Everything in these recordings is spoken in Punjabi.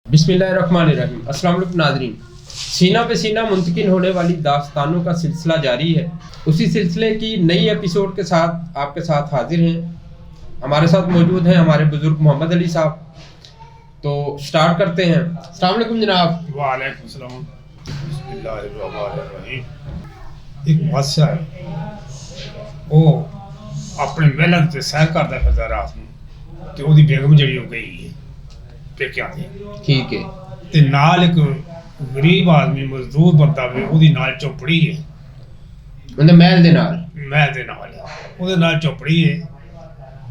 बिस्मिल्लाहिर्रहमानिर्रहीम। अस्सलाम वालेकुम नाज़रीन। सीना पे सीना मुंतकिल होने वाली दास्तानों का सिलसिला जारी है। उसी सिलसिले की नई एपिसोड के साथ आपके साथ हाजिर हैं। हमारे साथ मौजूद हैं हमारे बुजुर्ग मोहम्मद अली साहब। तो स्टार्ट करते हैं। अस्सलाम वालेकुम जनाब। वालेकुम सलाम। बिस्मिल्लाहिर्रहमानिर्रहीम। एक बादशाह है, वो अपने महल से सैर करता फिरदा रात ਨੂੰ ਤੇ ਉਹਦੀ ਬੇਗਮ ਜਿਹੜੀ ਹੋ ਗਈ ਹੈ ਪੇਕਿਆਂ ਤੇ। ठीक है। ਤੇ ਨਾਲ ਇੱਕ ਗਰੀਬ ਆਦਮੀ ਮਜ਼ਦੂਰ ਬੰਦਾ ਵੀ ਉਹਦੀ ਨਾਲ ਚੌਪੜੀ ਹੈ, मतलब महल दे नाल। ਮਹਿਲ ਦੇ ਨਾਲ ਉਹਦੇ ਨਾਲ ਚੌਪੜੀ ਹੈ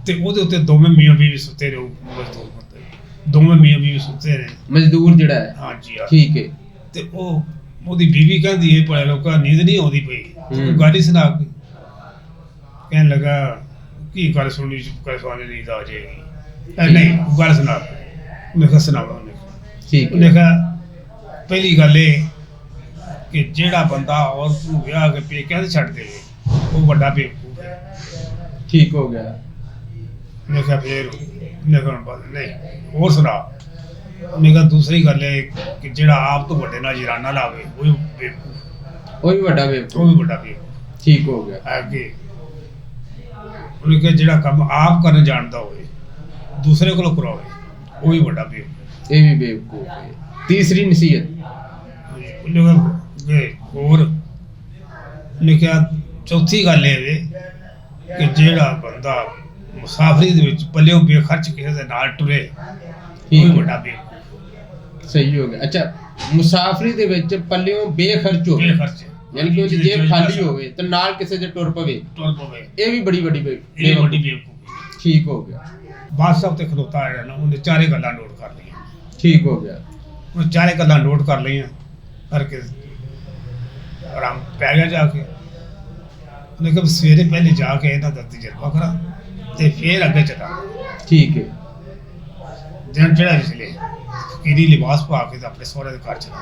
ਤੇ ਉਹਦੇ ਉੱਤੇ ਦੋਵੇਂ ਮੀਆਂ ਬੀਵੀ ਸੁੱਤੇ ਨੇ। ਮਜ਼ਦੂਰ ਬੰਦੇ ਦੋਵੇਂ ਮੀਆਂ ਬੀਵੀ ਸੁੱਤੇ ਨੇ। मजदूर जड़ा है। ਹਾਂਜੀ ਆ। ठीक है। ਤੇ ਉਹਦੀ ਬੀਵੀ ਕਹਿੰਦੀ ਹੈ ਭਲੇ ਲੋਕਾਂ ਨੀਂਦ ਨਹੀਂ ਆਉਂਦੀ ਪਈ, ਤੂੰ ਗੱਲ ਹੀ ਸੁਣਾ ਕੋਈ। ਕਹਿਣ ਲੱਗਾ ਕੀ ਗੱਲ ਸੁਣੀ, ਚੁੱਪ ਸੁਆਣੇ ਨੀਂਦ ਆ ਜਾਏਗੀ। ਨਹੀਂ ਗੱਲ ਸੁਣਾ। ਉਹਨੇ ਕਿਹਾ ਸੁਣਾਵਾ। ਉਹਨੇ ठीक ਉਹਨੇ है। ਕਿਹਾ ਪਹਿਲੀ ਗੱਲ ਇਹ ਕਿ ਜਿਹੜਾ ਬੰਦਾ ਔਰਤ ਨੂੰ ਵਿਆਹ ਕੇ ਪੇਕਿਆਂ ਤੇ ਛੱਡ ਦੇਵੇ ਉਹ ਵੱਡਾ ਬੇਵਕੂਫ ਹੈ। ठीक हो गया। ਉਹਨੇ ਕਿਹਾ ਫਿਰ ਉਹਨੇ ਕਿਹਾ ਬਸ ਨਹੀਂ ਹੋਰ ਸੁਣਾ। ਉਹਨੇ ਕਿਹਾ ਦੂਸਰੀ ਗੱਲ ਇਹ ਕਿ ਜਿਹੜਾ ਆਪ ਤੋਂ ਵੱਡੇ ਨਾਲ ਜਰਾਨਾ ਲਾਵੇ ਉਹ ਵੀ ਬੇਵਕੂਫ, वो भी बड़ा ਉਹ बेवकूफ। ਵੀ ਵੱਡਾ ਬੇਵਕੂਫ ठीक हो गया। ਹੈ। ਅੱਗੇ ਉਹਨੇ ਕਿਹਾ ਜਿਹੜਾ ਕੰਮ ਆਪ ਕਰਨ ਜਾਣਦਾ ਹੋਵੇ ਦੂਸਰੇ ਕੋਲੋਂ ਕਰਾਵੇ ਉਹ ਵੀ ਵੱਡਾ ਬੇਵਕੂਫ। ये भी बेवकूफ है। तीसरी नसीहत। ਉਹਨੇ ਕਿਹਾ ਕਿ ਹੋਰ ਉਹਨੇ ਕਿਹਾ ਚੌਥੀ ਗੱਲ ਇਹ ਵੇ ਕਿ ਜਿਹੜਾ ਬੰਦਾ ਮੁਸਾਫਰੀ ਦੇ ਵਿੱਚ ਪੱਲਿਓਂ ਬੇਖਰਚ ਕਿਸੇ ਦੇ ਨਾਲ ਟੁਰੇ ਉਹ ਵੀ ਵੱਡਾ ਬੇਵਕੂਫ। सही हो गया। अच्छा, मुसाफरी ਦੇ ਵਿੱਚ ਪੱਲਿਓਂ ਬੇਖਰਚ ਹੋਵੇ, ਬੇਖਰਚ ਯਾਨੀ ਕਿ ਉਹਦੀ ਜੇਬ ਖਾਲੀ ਹੋਵੇ ਤੇ ਨਾਲ ਕਿਸੇ ਦੇ ਟੁਰ ਪਵੇ, ਟੁਰ ਪਵੇ, ਇਹ ਵੀ ਬੜੀ ਵੱਡੀ ਇਹ ਵੱਡੀ ਬੇਵਕੂਫੀ। ਠੀਕ ਹੋ ਗਿਆ। ਬਾਦਸ਼ਾਹ ਤੇ ਖਲੋਤਾ ਹੈ ਨਾ, ਉਹਨੇ ਚਾਰੇ ਗੱਲਾਂ ਨੋਟ ਕਰ ਲਈਆਂ। ਠੀਕ ਹੋ ਗਿਆ। ਉਹਨੇ ਚਾਰੇ ਗੱਲਾਂ ਨੋਟ ਕਰ ਲਈਆਂ ਕਰਕੇ ਆਰਾਮ ਪੈ ਗਿਆ ਜਾ ਕੇ। ਉਹਨੇ ਕਿਹਾ ਸਵੇਰੇ ਪਹਿਲੇ ਜਾ ਕੇ ਇਹਨਾਂ ਦਾ ਤਜਰਬਾ ਕਰਾਂ ਤੇ ਫਿਰ ਅੱਗੇ ਚਲਾ। ਠੀਕ ਹੈ। ਦਿਨ ਚੜਾ ਜਿਸਲੇ ਫਕੀਰੀ ਲਿਬਾਸ ਪਾ ਕੇ ਤੇ ਆਪਣੇ ਸਹੁਰੇ ਦੇ ਘਰ ਚਲਾ।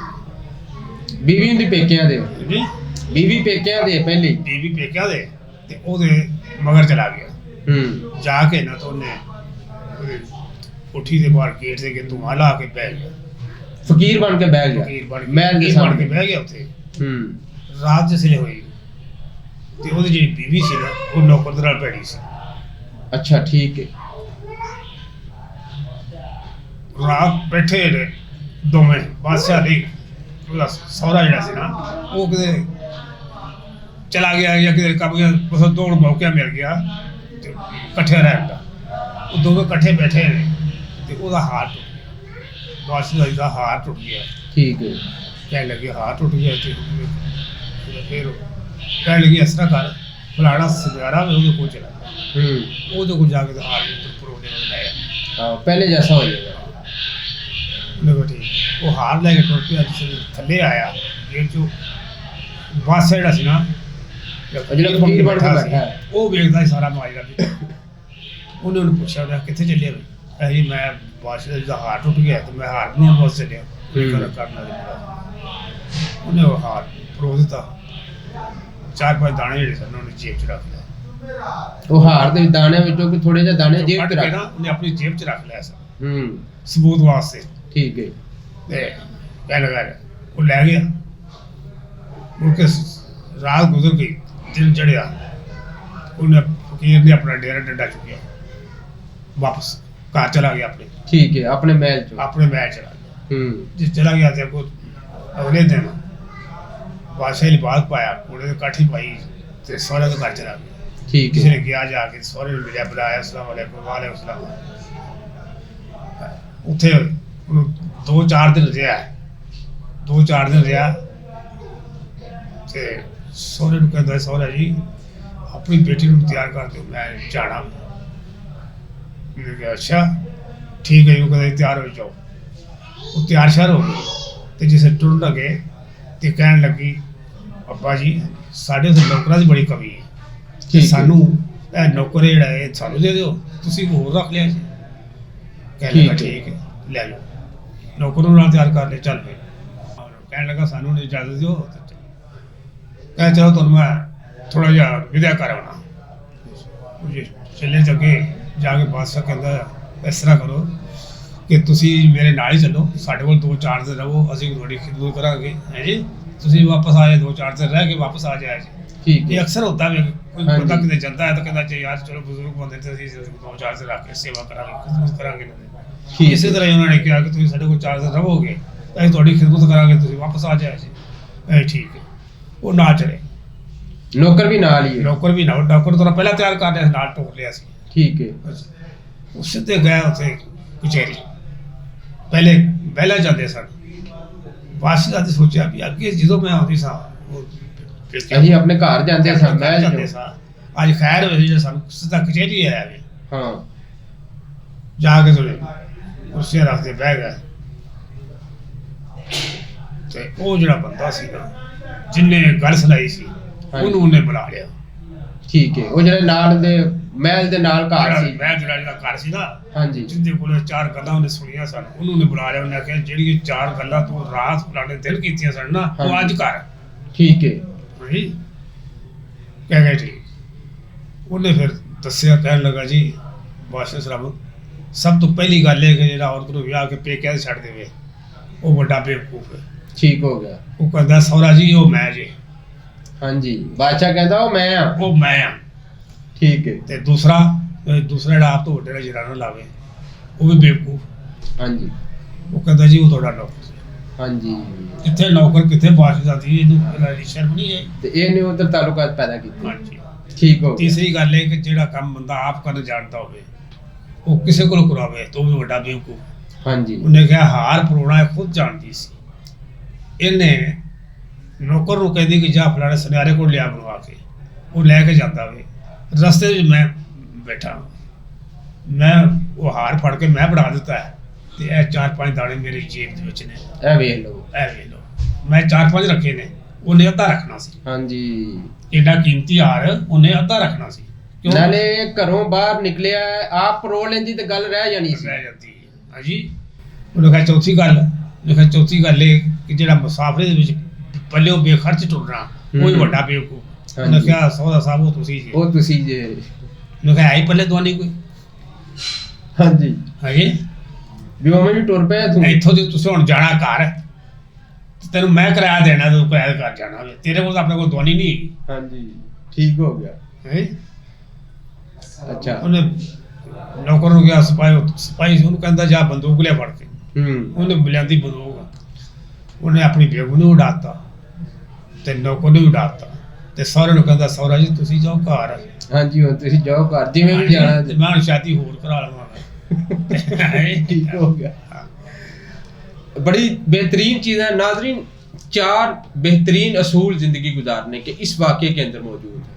ਬੀਵੀ ਹੁੰਦੀ ਪੇਕਿਆਂ ਦੇ, ਜੀ ਬੀਵੀ ਪੇਕਿਆਂ ਦੇ ਪਹਿਲੇ। ਬੀਵੀ ਪੇਕਿਆ ਦੇ ਤੇ ਉਹਦੇ ਮਗਰ ਚਲਾ ਗਿਆ। ਜਾ ਕੇ ਨਾ ਤਾਂ ਉਹਨੇ ਉਹਦੀ ਕੋਠੀ ਦੇ ਬਾਹਰ ਗੇਟ ਦੇ ਅੱਗੇ ਧੂੰਆਂ ਲਾ ਕੇ ਬਹਿ ਗਿਆ। ਫਕੀਰ ਬਣ ਕੇ ਬਹਿ ਗਿਆ। ਫਕੀਰ ਬਣ ਮਹਿਲ ਦੇ ਕੇ ਸਾਹਮਣੇ ਬਹਿ ਗਿਆ ਉੱਥੇ। ਰਾਤ ਜਿਸਲੇ ਹੋਈ ਤੇ ਉਹਦੀ ਜਿਹੜੀ ਬੀਵੀ ਸੀ ਨਾ ਉਹ ਨੌਕਰ ਦੇ ਨਾਲ ਭੈੜੀ ਸੀ। ਅੱਛਾ ਠੀਕ ਹੈ। ਰਾਤ ਬੈਠੇ ਨੇ ਦੋਵੇਂ ਬਾਦਸ਼ਾਹ ਦੀ ਉਹਦਾ ਸਹੁਰਾ ਜਿਹੜਾ ਸੀ ਨਾ ਉਹ ਕਿਤੇ ਚਲਾ ਗਿਆ ਜਾਂ ਕਿਤੇ ਕੰਮ ਗਿਆ, ਬਸ ਦੌੜ ਮੌਕਾ ਮਿਲ ਗਿਆ ਤੇ ਇਕੱਠੇ ਰਹਿਣ ਦਾ। ਉਹ ਦੋਵੇਂ ਇਕੱਠੇ ਬੈਠੇ ਨੇ ਤੇ ਉਹਦਾ ਹਾਰ ਟੁੱਟ ਗਿਆ। ਬਾਦਸ਼ਾਹ ਦਾ ਹਾਰ ਟੁੱਟ ਗਿਆ। ਠੀਕ ਹੈ। ਕਹਿਣ ਲੱਗੇ ਹਾਰ ਟੁੱਟ ਗਿਆ ਤੇ ਫਿਰ ਕਹਿਣ ਲੱਗੀ ਇਸ ਤਰ੍ਹਾਂ ਕਰ ਫਲਾਣਾ ਸਿਆਰਾ ਵੀ ਉਹਦੇ ਕੋਲ ਚਲਾ ਗਿਆ। ਉਹਦੇ ਕੋਲ ਜਾ ਕੇ ਹਾਰ ਪਰੋਣੇ ਲਾਇਆ। ਹਾਂ, ਪਹਿਲੇ ਜੈਸਾ ਹੋ ਜਾਏਗਾ। ਉਹਨੇ ਠੀਕ ਉਹ ਹਾਰ ਲੈ ਕੇ ਟੁਰ ਪਿਆ। ਜਿਸ ਥੱਲੇ ਆਇਆ ਗੇਟ ਚੋਂ ਬਾਦਸ਼ਾਹ ਜਿਹੜਾ ਸੀ ਨਾ ਜਿਹੜਾ ਫਕੀਰ ਬਣ ਕੇ ਬੈਠਾ ਹੈ ਉਹ ਵੇਖਦਾ ਸੀ ਸਾਰਾ ਮਾਜਰਾ ਵੀ। ਉਹਨੇ ਉਹਨੂੰ ਪੁੱਛਿਆ ਉਹਦਾ ਕਿੱਥੇ ਚੱਲਿਆ ਬਈ? ਇਹ ਜੀ ਮੈਂ ਬਾਦਸ਼ਾਹ ਦਾ ਹਾਰ ਟੁੱਟ ਗਿਆ ਤੇ ਮੈਂ ਹਾਰ ਬਣਾਉਣ ਵਾਸਤੇ ਚੱਲਿਆ। ਕਰਨਾ ਉਹਨੇ ਉਹ ਹਾਰ ਪਰੋ ਦਿੱਤਾ। ਚਾਰ ਪੰਜ ਦਾਣੇ ਜਿਹੜੇ ਸਨ ਉਹਨੇ ਜੇਬ 'ਚ ਰੱਖ ਲਿਆ। ਉਹ ਹਾਰ ਦੇ ਦਾਣਿਆਂ ਵਿੱਚੋਂ ਕੋਈ ਥੋੜੇ ਜਿਹਾ ਦਾਣੇ ਜੇਬ 'ਚ ਰੱਖ। ਉਹਨੇ ਆਪਣੀ ਜੇਬ 'ਚ ਰੱਖ ਲਿਆ ਸਨ ਸਬੂਤ ਵਾਸਤੇ। ਠੀਕ ਹੈ। ਤੇ ਕਹਿ ਲਗਾ ਉਹ ਲੈ ਗਿਆ। ਮੁੜ ਕੇ ਰਾਤ ਗੁਜ਼ਰ ਗਈ, ਦਿਨ ਚੜਿਆ। ਉਹਨੇ ਫਕੀਰ ਨੇ ਆਪਣਾ ਡੇਰਾ ਡੰਡਾ ਚੁੱਕਿਆ, ਵਾਪਸ ਘਰ ਚਲਾ ਗਿਆ ਆਪਣੇ। ਠੀਕ ਹੈ। ਆਪਣੇ ਮਹਿਲ 'ਚ। ਆਪਣੇ ਮਹਿਲ ਚਲਾ ਗਿਆ। ਜੇ ਚਲਾ ਗਿਆ ਤੇ ਅੱਗੋਂ ਅਗਲੇ ਦਿਨ ਬਾਦਸ਼ਾਹ ਲਿਬਾਸ ਪਾਇਆ, ਘੋੜੇ ਦੀ ਕਾਠੀ ਪਾਈ ਤੇ ਸਹੁਰੇ ਦੇ ਘਰ ਚਲਾ ਗਿਆ। ਠੀਕ ਕਿਸੇ ਹੈ। ਨੇ ਗਿਆ ਜਾ ਕੇ ਸਹੁਰੇ ਨੂੰ ਮਿਲਿਆ, ਬੁਲਾਇਆ, ਅਸਲਾਮ ਵਾਲੇਕੁਮ। ਵਾਲੇਕੁਮ ਸਲਾਮ। ਉੱਥੇ ਉਹਨੂੰ 2-4 ਦਿਨ ਰਿਹਾ। 2-4 ਦਿਨ ਰਿਹਾ ਤੇ ਸਹੁਰੇ ਨੂੰ ਕਹਿੰਦਾ ਸਹੁਰਾ ਜੀ ਆਪਣੀ ਬੇਟੀ ਨੂੰ ਤਿਆਰ ਕਰ ਦਿਓ, ਮੈਂ ਜਾਣਾ। ਉਹਨੇ ਕਿਹਾ ਅੱਛਾ ਠੀਕ ਹੈ। ਉਹ ਕਹਿੰਦਾ ਤਿਆਰ ਹੋ ਜਾਓ। ਉਹ ਤਿਆਰ ਸ਼ਿਆਰ ਹੋ ਗਈ ਤੇ ਜਿਸੇ ਟੁਰਨ ਲੱਗੇ ਤੇ ਕਹਿਣ ਲੱਗੀ ਅੱਬਾ ਜੀ ਸਾਡੇ ਉੱਥੇ ਨੌਕਰਾਂ ਦੀ ਬੜੀ ਕਮੀ ਹੈ ਤੇ ਸਾਨੂੰ ਇਹ ਨੌਕਰ ਜਿਹੜਾ ਇਹ ਸਾਨੂੰ ਦੇ ਦਿਓ, ਤੁਸੀਂ ਹੋਰ ਰੱਖ ਲਿਆ ਜੀ। ਕਹਿਣ ਲੱਗਾ ਠੀਕ ਹੈ ਲੈ ਲਓ। ਨੌਕਰ ਨੂੰ ਨਾਲ ਤਿਆਰ ਕਰ ਲੈ ਚੱਲ ਪਏ। ਕਹਿਣ ਲੱਗਾ ਸਾਨੂੰ ਇਜਾਜ਼ਤ ਦਿਓ। ਕਹਿ ਚਲੋ ਤੁਹਾਨੂੰ ਮੈਂ ਥੋੜਾ ਜਿਹਾ ਵਿਦਾ ਕਰਾਉਣਾ। ਚੱਲੇ ਜੱਗੇ ਜਾ ਕੇ ਬਾਦਸ਼ਾਹ ਕਹਿੰਦਾ ਇਸ ਤਰ੍ਹਾਂ ਕਰੋ ਕਿ ਤੁਸੀਂ ਮੇਰੇ ਨਾਲ ਹੀ ਚੱਲੋ, ਸਾਡੇ ਕੋਲ 2-4 ਦਿਨ ਰਹੋ, ਅਸੀਂ ਤੁਹਾਡੀ ਖਿਦਮਤ ਕਰਾਂਗੇ, ਹੈ ਜੀ। ਤੁਸੀਂ ਵਾਪਸ ਆ ਜਾਏ, 2-4 ਦਿਨ ਰਹਿ ਕੇ ਵਾਪਸ ਆ ਜਾਇਆ ਜੀ। ਠੀਕ ਇਹ ਹੈ ਅਕਸਰ ਹੁੰਦਾ ਵੀ ਕੋਈ ਹਾਂਜੀ। ਬੰਦਾ ਕਿਤੇ ਜਾਂਦਾ ਹੈ ਤਾਂ ਕਹਿੰਦਾ ਜੀ ਯਾਰ ਚਲੋ ਬਜ਼ੁਰਗ ਬੰਦੇ ਤੇ ਅਸੀਂ 2-4 ਦਿਨ ਰੱਖ ਕੇ ਸੇਵਾ ਕਰਾਂਗੇ, ਖਿਦਮਤ ਕਰਾਂਗੇ ਇਹਨਾਂ ਦੀ। ਠੀਕ ਇਸੇ ਹੈ। ਤਰ੍ਹਾਂ ਹੀ ਉਹਨਾਂ ਨੇ ਕਿਹਾ ਕਿ ਤੁਸੀਂ ਸਾਡੇ ਕੋਲ 4 ਦਿਨ ਰਹੋਗੇ ਤਾਂ ਅਸੀਂ ਤੁਹਾਡੀ ਖਿਦਮਤ ਕਰਾਂਗੇ, ਤੁਸੀਂ ਵਾਪਸ ਆ ਜਾਇਆ ਜੀ। ਇਹ ਠੀਕ ਹੈ। ਉਹ ਨਾ ਚਲੇ, ਨੌਕਰ ਵੀ ਨਾਲ ਹੀ ਹੈ। ਨੌਕਰ ਵੀ ਨਾ, ਨੌਕਰ ਤੋਂ ਪਹਿਲਾਂ ਤਿਆਰ ਕਰ ਲਿਆ ਸੀ, ਨਾਲ ਟੋਕ ਲਿਆ ਸੀ। ਠੀਕ ਹੈ ਉਹ ਸਿੱਧੇ ਗਏ ਉੱਥੇ ਕਚਹਿਰੀ। ਪਹਿਲੇ ਪਹਿਲਾਂ ਜਾਂਦੇ ਸਨ, ਵਾਪਸੀ ਦਾ ਸੋਚਿਆ ਵੀ ਅੱਗੇ ਜਦੋਂ ਮੈਂ ਆਉਂਦੀ ਸਾਂ ਉਹ ਅਸੀਂ ਆਪਣੇ ਘਰ ਜਾਂਦੇ ਸਾਂ, ਮੈਂ ਜਾਂਦੇ ਸਾਂ, ਅੱਜ ਖੈਰ ਹੋਈ ਜੇ ਸਾਨੂੰ ਸਿੱਧਾ ਕਚਹਿਰੀ ਆਇਆ ਵੇ। ਹਾਂ ਜਾ ਕੇ ਤੁਰੇ ਉਸੇ ਰਸਤੇ ਬਹਿ ਗਏ ਤੇ ਉਹ ਜਿਹੜਾ ਬੰਦਾ ਸੀ ਨਾ ਜਿੰਨੇ ਗੱਲ ਸੁਣਾਈ ਸੀ ਉਹਨੂੰ ਉਹਨੇ ਬੁਲਾ ਲਿਆ। ਠੀਕ ਹੈ। ਉਹ ਜਿਹੜੇ ਨਾਲ ਦੇ ਮਹਿਲ ਦੇ ਨਾਲ ਘਰ ਸੀ, ਮੈਂ ਜਿਹੜਾ ਘਰ ਸੀ ਨਾ, ਹਾਂਜੀ ਜਿੰਦੇ ਕੋਲ 4 ਗੱਲਾਂ ਉਹਨੇ ਸੁਣੀਆਂ ਸਨ, ਉਹਨੂੰ ਉਹਨੇ ਬੁਲਾ ਲਿਆ। ਉਹਨੇ ਆਖਿਆ ਜਿਹੜੀਆਂ 4 ਗੱਲਾਂ ਤੂੰ ਰਾਤ ਫਲਾਣੇ ਦਿਨ ਕੀਤੀਆਂ ਸਨ ਨਾ, ਉਹ ਅੱਜ ਕਰ। ਠੀਕ ਹੈ ਜੀ ਕਹਿ ਗਏ ਠੀਕ। ਉਹਨੇ ਫਿਰ ਦੱਸਿਆ, ਕਹਿਣ ਲੱਗਾ ਜੀ ਬਾਦਸ਼ਾਹ ਸਲਾਮਤ, ਸਭ ਤੋਂ ਪਹਿਲੀ ਗੱਲ ਇਹ ਕਿ ਜਿਹੜਾ ਔਰਤ ਨੂੰ ਵਿਆਹ ਕੇ ਪੇਕਿਆਂ 'ਤੇ ਛੱਡ ਦੇਵੇ ਉਹ ਵੱਡਾ ਬੇਵਕੂਫ ਹੈ। ਠੀਕ ਹੋ ਗਿਆ। ਉਹ ਕਹਿੰਦਾ ਸਹੁਰਾ ਜੀ ਉਹ ਮੈਂ ਜੇ, ਹਾਂਜੀ ਬਾਦਸ਼ਾਹ ਕਹਿੰਦਾ ਉਹ ਮੈਂ ਆ। ਉਹ ਮੈਂ ਆ। ਠੀਕ ਹੈ ਤੇ ਦੂਸਰਾ ਜਿਹੜਾ ਆਪ ਤੋਂ ਵੱਡੇ ਦਾ ਜਰਾਨਾ ਲਾਵੇ ਉਹ ਵੀ ਬੇਵਕੂਫ। ਹਾਂਜੀ ਉਹ ਕਹਿੰਦਾ ਜੀ ਉਹ ਤੁਹਾਡਾ ਨੌਕਰ ਸੀ। ਹਾਂਜੀ ਕਿੱਥੇ ਨੌਕਰ ਕਿੱਥੇ ਬਾਦਸ਼ਾਹ ਦੀ, ਇਹਨੂੰ ਸ਼ਰਮ ਨਹੀਂ ਹੈ। ਤੇ ਇਹਨੇ ਉਧਰ ਤਾਲੁਕਾਤ ਪੈਦਾ ਕੀਤੇ। ਹਾਂਜੀ। ਠੀਕ ਹੋ ਗਿਆ। ਤੀਸਰੀ ਗੱਲ ਇਹ ਕਿ ਜਿਹੜਾ ਕੰਮ ਬੰਦਾ ਆਪ ਕਰਨ ਜਾਣਦਾ ਹੋਵੇ ਉਹ ਕਿਸੇ ਕੋਲ ਕਰਾਵੇ ਤਾਂ ਉਹ ਵੀ ਵੱਡਾ ਬੇਵਕੂਫ। ਹਾਂਜੀ ਉਹਨੇ ਕਿਹਾ ਹਾਰ ਪਰੋਣਾ ਇਹ ਖੁਦ ਜਾਣਦੀ ਸੀ। ਇਹਨੇ ਨੌਕਰ ਨੂੰ ਕਹਿੰਦੀ ਕਿ ਜਾ ਫਲਾਣੇ ਸੁਨਿਆਰੇ ਕੋਲ ਲਿਆ ਬਣਵਾ ਕੇ, ਉਹ ਲੈ ਕੇ ਜਾਂਦਾ ਵੇ। ਰਸਤੇ ਵਿੱਚ ਮੈਂ ਬੈਠਾ, ਮੈਂ ਉਹ ਹਾਰ ਫੜ ਕੇ ਮੈਂ ਬਣਾ ਦਿੱਤਾ ਹੈ ਤੇ ਇਹ 4-5 ਦਾਣੇ ਮੇਰੀ ਜੇਬ ਦੇ ਵਿੱਚ ਨੇ। ਇਹ ਵੇਖ ਲਓ। ਇਹ ਵੇਖ ਲਓ, ਮੈਂ 4-5 ਰੱਖੇ ਨੇ, ਉਹਨੇ ਅੱਧਾ ਰੱਖਣਾ ਸੀ। ਹਾਂਜੀ ਏਡਾ ਕੀਮਤੀ ਹਾਰ ਉਹਨੇ ਅੱਧਾ ਰੱਖਣਾ ਸੀ। ਕਿਉਂ? ਨਾਲੇ ਘਰੋਂ ਬਾਹਰ ਨਿਕਲਿਆ ਆਪ ਪਰੋ ਲੈਂਦੀ ਤੇ ਗੱਲ ਰਹਿ ਜਾਣੀ ਸੀ। ਰਹਿ ਜਾਂਦੀ ਹੈ। ਹਾਂਜੀ। ਉਹਨੇ ਕਿਹਾ ਚੌਥੀ ਗੱਲ ਇਹ ਕਿ ਜਿਹੜਾ ਮੁਸਾਫਰੇ ਦੇ ਵਿੱਚ ਪੱਲਿਓ ਬੇਖਰਚ ਟੁਰਨਾ ਉਹ ਹੀ ਵੱਡਾ ਬੇਵਕੂਫ। ਉਹਨੇ ਕਿਹਾ ਸੌਦਾ ਸਾਹਿਬ ਉਹ ਤੁਸੀਂ ਜੇ। ਉਹ ਤੁਸੀਂ ਜੇ। ਉਹਨੇ ਕਿਹਾ ਆਈ ਪੱਲੇ ਦਵਾਨੀ ਕੋਈ। ਹਾਂਜੀ ਹਾਂਜੀ। ਵੀ ਉਵੇਂ ਵੀ ਟੁਰ ਪਿਆ ਤੂੰ। ਇੱਥੋਂ ਦੀ ਤੁਸੀਂ ਹੁਣ ਜਾਣਾ ਘਰ, ਤੈਨੂੰ ਮੈਂ ਕਿਰਾਇਆ ਦੇਣਾ, ਤੂੰ ਕਿਰਾਇਆ ਘਰ ਜਾਣਾ ਵੇ, ਤੇਰੇ ਕੋਲ ਤਾਂ ਆਪਣੇ ਕੋਲ ਦਵਾਨੀ ਨਹੀਂ ਹੈਗੀ। ਹਾਂਜੀ ਠੀਕ ਹੋ ਗਿਆ। ਹੈ। ਅੱਛਾ ਉਹਨੇ ਨੌਕਰ ਨੂੰ ਕਿਹਾ, ਸਿਪਾਹੀ ਸੀ, ਉਹਨੂੰ ਕਹਿੰਦਾ ਜਾ ਬੰਦੂਕ ਲਿਆ ਫੜ ਕੇ। ਉਹਨੇ ਲਿਆਂਦੀ ਬੰਦੂਕ, ਉਹਨੇ ਆਪਣੀ ਬੇਗੂ ਨੂੰ ਉਡਾਤਾ ਤੇ ਨੌਕਰ ਨੂੰ ਉਡਾਤਾ ਤੇ ਸਹੁਰੇ ਨੂੰ ਕਹਿੰਦਾ ਸਹੁਰਾ ਜੀ ਤੁਸੀਂ ਜਾਓ ਘਰ। ਹਾਂਜੀ ਹੁਣ ਤੁਸੀਂ ਜਾਓ ਘਰ, ਜਿਵੇਂ ਵੀ ਜਾਣਾ ਤੇ ਮੈਂ ਹੁਣ ਸ਼ਾਦੀ ਹੋਰ ਕਰਾ ਲਵਾਂਗਾ। ठीक हो गया। बड़ी बेहतरीन चीज़ है नाजरीन, 4 बेहतरीन असूल ज़िंदगी गुजारने के इस वाक़े के अंदर मौजूद है।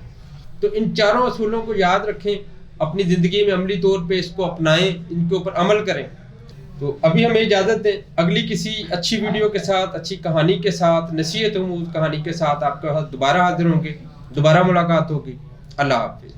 तो इन 4 असूलों को याद रखें, अपनी ज़िंदगी में अमली तौर पे इसको अपनाएं, इनके ऊपर अमल करें। तो अभी हमें इजाज़त दें, अगली किसी अच्छी वीडियो के साथ, अच्छी कहानी के साथ, नसीहत उमूद कहानी के साथ आपके साथ दोबारा हाजिर होंगे, दोबारा मुलाकात होगी। अल्लाह हाफ़िज़।